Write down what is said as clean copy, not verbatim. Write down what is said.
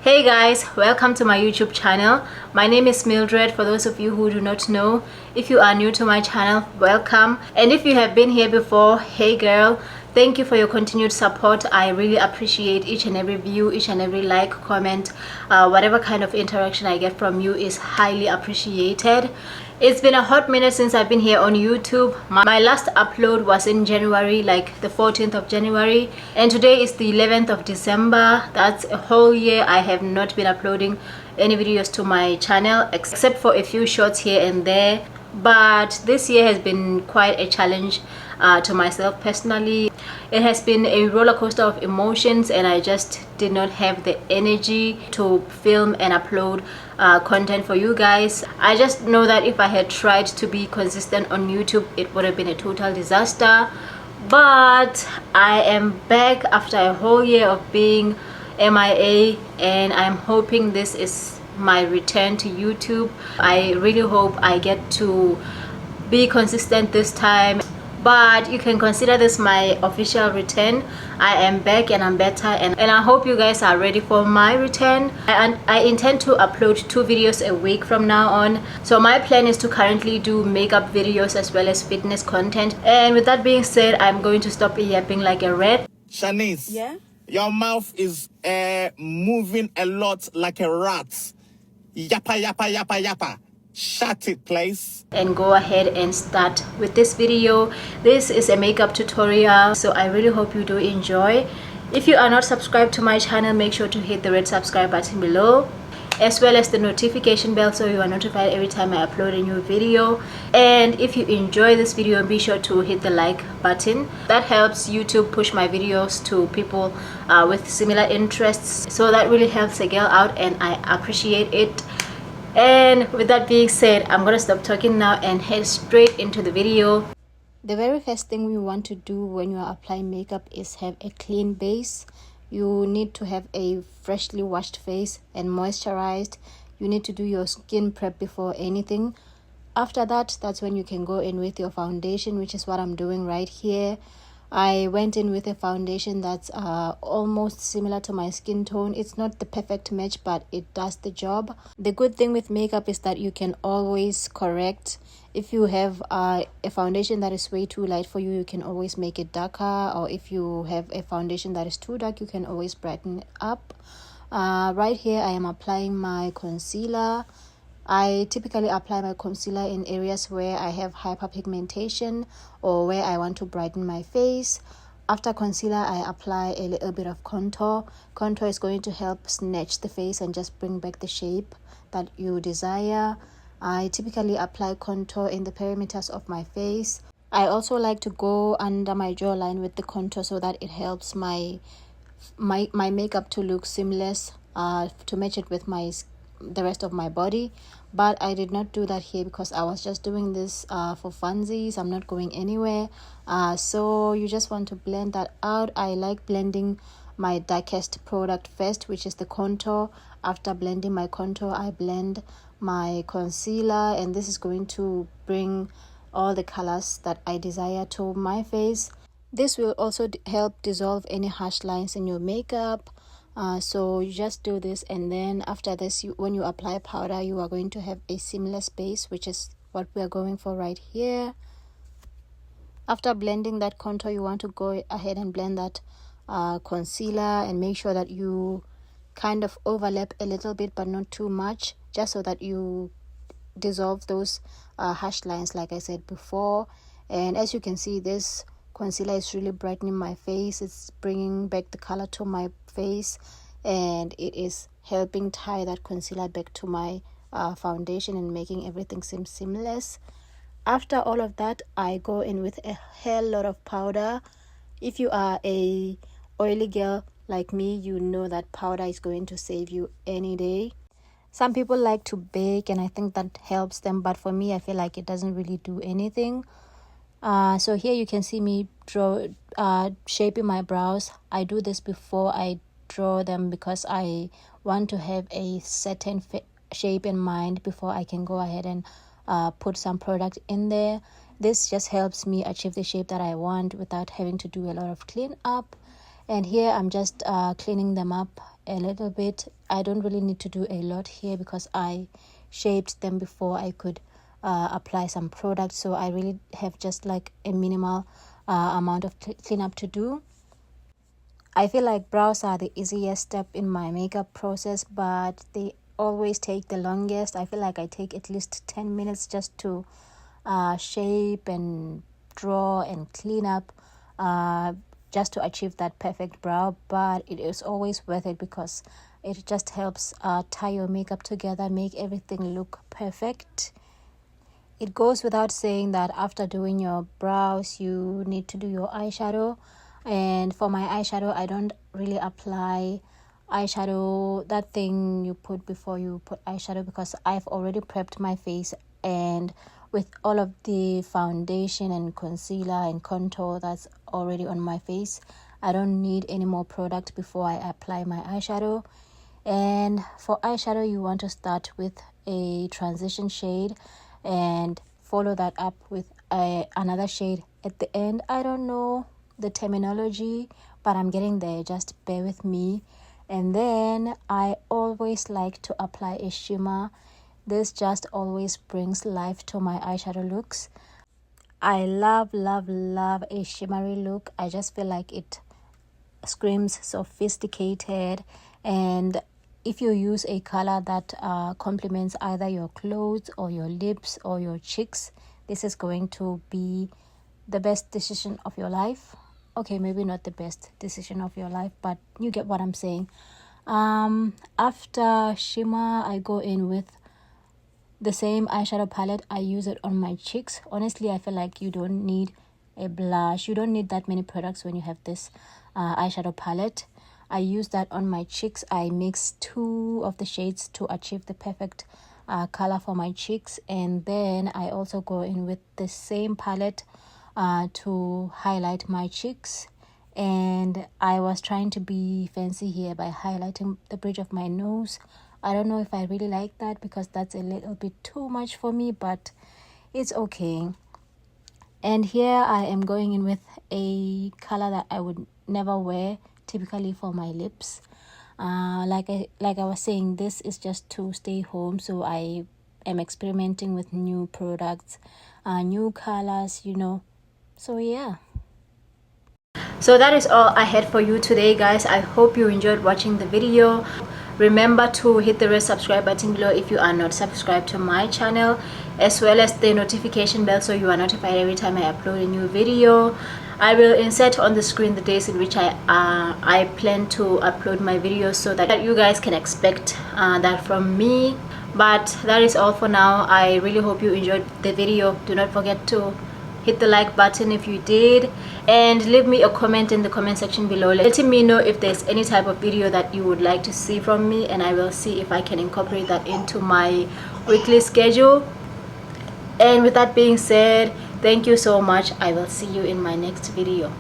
Hey guys, welcome to my YouTube channel. My name is Mildred. For those of you who do not know, if you are new to my channel, welcome. And if you have been here before, hey girl, thank you for your continued support. I really appreciate each and every view, each and every like, comment, whatever kind of interaction I get from you is highly appreciated. It's been a hot minute since I've been here on YouTube. My last upload was in January, like the 14th of January, and today is the 11th of December. That's a whole year I have not been uploading any videos to my channel except for a few shorts here and there. But this year has been quite a challenge to myself personally. It has been a roller coaster of emotions, and I just did not have the energy to film and upload content for you guys. I just know that if I had tried to be consistent on YouTube, it would have been a total disaster. But I am back after a whole year of being MIA, and I'm hoping this is my return to YouTube. I really hope I get to be consistent this time, but you can consider this my official return. I am back and I'm better, and I hope you guys are ready for my return. And I intend to upload 2 videos a week from now on. So my plan is to currently do makeup videos as well as fitness content. And with that being said, I'm going to stop yapping like a rat. Shanice, Yeah? your mouth is moving a lot like a rat. Yappa, yappa, yappa, yappa. Shut it, please. And go ahead and start with this video. This is a makeup tutorial, so I really hope you do enjoy. If you are not subscribed to my channel, make sure to hit the red subscribe button below, as well as the notification bell so you are notified every time I upload a new video. And if you enjoy this video, be sure to hit the like button. That helps YouTube push my videos to people with similar interests, so that really helps a girl out, and I appreciate it. And with that being said, I'm gonna stop talking now and head straight into the video. The very first thing we want to do when you are applying makeup is have a clean base. You need to have a freshly washed face and moisturized. You need to do your skin prep before anything. After that, that's when you can go in with your foundation, which is what I'm doing right here. I went in with a foundation that's almost similar to my skin tone. It's not the perfect match, but it does the job. The good thing with makeup is that you can always correct. If you have a foundation that is way too light for you, you can always make it darker. Or if you have a foundation that is too dark, you can always brighten it up. Right here, I am applying my concealer. I typically apply my concealer in areas where I have hyperpigmentation or where I want to brighten my face. After concealer, I apply a little bit of contour. Contour is going to help snatch the face and just bring back the shape that you desire. I typically apply contour in the perimeters of my face. I also like to go under my jawline with the contour so that it helps my makeup to look seamless, to match it with the rest of my body. But I did not do that here because I was just doing this for funsies. I'm not going anywhere, so you just want to blend that out. I like blending my darkest product first, which is the contour. After blending my contour, I blend my concealer, and this is going to bring all the colors that I desire to my face. This will also help dissolve any harsh lines in your makeup. So you just do this, and then after this, when you apply powder, you are going to have a seamless base, which is what we are going for right here. After blending that contour, you want to go ahead and blend that concealer, and make sure that you kind of overlap a little bit but not too much, just so that you dissolve those harsh lines like I said before. And as you can see, this concealer is really brightening my face. It's bringing back the color to my face, and it is helping tie that concealer back to my foundation and making everything seem seamless. After all of that, I go in with a hell lot of powder. If you are a oily girl like me, you know that powder is going to save you any day. Some people like to bake, and I think that helps them, but for me, I feel like it doesn't really do anything. So here you can see me shaping my brows. I do this before I draw them because I want to have a certain shape in mind before I can go ahead and put some product in there. This just helps me achieve the shape that I want without having to do a lot of clean up. And here I'm just cleaning them up a little bit. I don't really need to do a lot here because I shaped them before I could apply some product, so I really have just like a minimal amount of cleanup to do. I feel like brows are the easiest step in my makeup process, but they always take the longest. I feel like I take at least 10 minutes just to shape and draw and clean up, just to achieve that perfect brow. But it is always worth it because it just helps tie your makeup together, make everything look perfect. It goes without saying that after doing your brows, you need to do your eyeshadow. And for my eyeshadow, I don't really apply eyeshadow, that thing you put before you put eyeshadow, because I've already prepped my face, and with all of the foundation and concealer and contour that's already on my face, I don't need any more product before I apply my eyeshadow. And for eyeshadow, you want to start with a transition shade and follow that up with another shade at the end. I don't know the terminology, but I'm getting there, just bear with me. And then I always like to apply a shimmer. This just always brings life to my eyeshadow looks. I love a shimmery look. I just feel like it screams sophisticated. And if you use a color that complements either your clothes or your lips or your cheeks, this is going to be the best decision of your life. Okay, maybe not the best decision of your life, but you get what I'm saying. After shimmer, I go in with the same eyeshadow palette. I use it on my cheeks. Honestly, I feel like you don't need a blush. You don't need that many products when you have this eyeshadow palette. I use that on my cheeks. I mix 2 of the shades to achieve the perfect color for my cheeks. And then I also go in with the same palette to highlight my cheeks. And I was trying to be fancy here by highlighting the bridge of my nose. I don't know if I really like that because that's a little bit too much for me, but it's okay. And here I am going in with a color that I would never wear typically for my lips. Like I was saying, this is just to stay home, so I am experimenting with new products, new colors, so yeah. So that is all I had for you today, guys. I hope you enjoyed watching the video. Remember to hit the red subscribe button below if you are not subscribed to my channel, as well as the notification bell so you are notified every time I upload a new video. I will insert on the screen the days in which I plan to upload my videos so that you guys can expect that from me. But that is all for now. I really hope you enjoyed the video. Do not forget to hit the like button if you did, and leave me a comment in the comment section below letting me know if there's any type of video that you would like to see from me, and I will see if I can incorporate that into my weekly schedule. And with that being said, thank you so much. I will see you in my next video.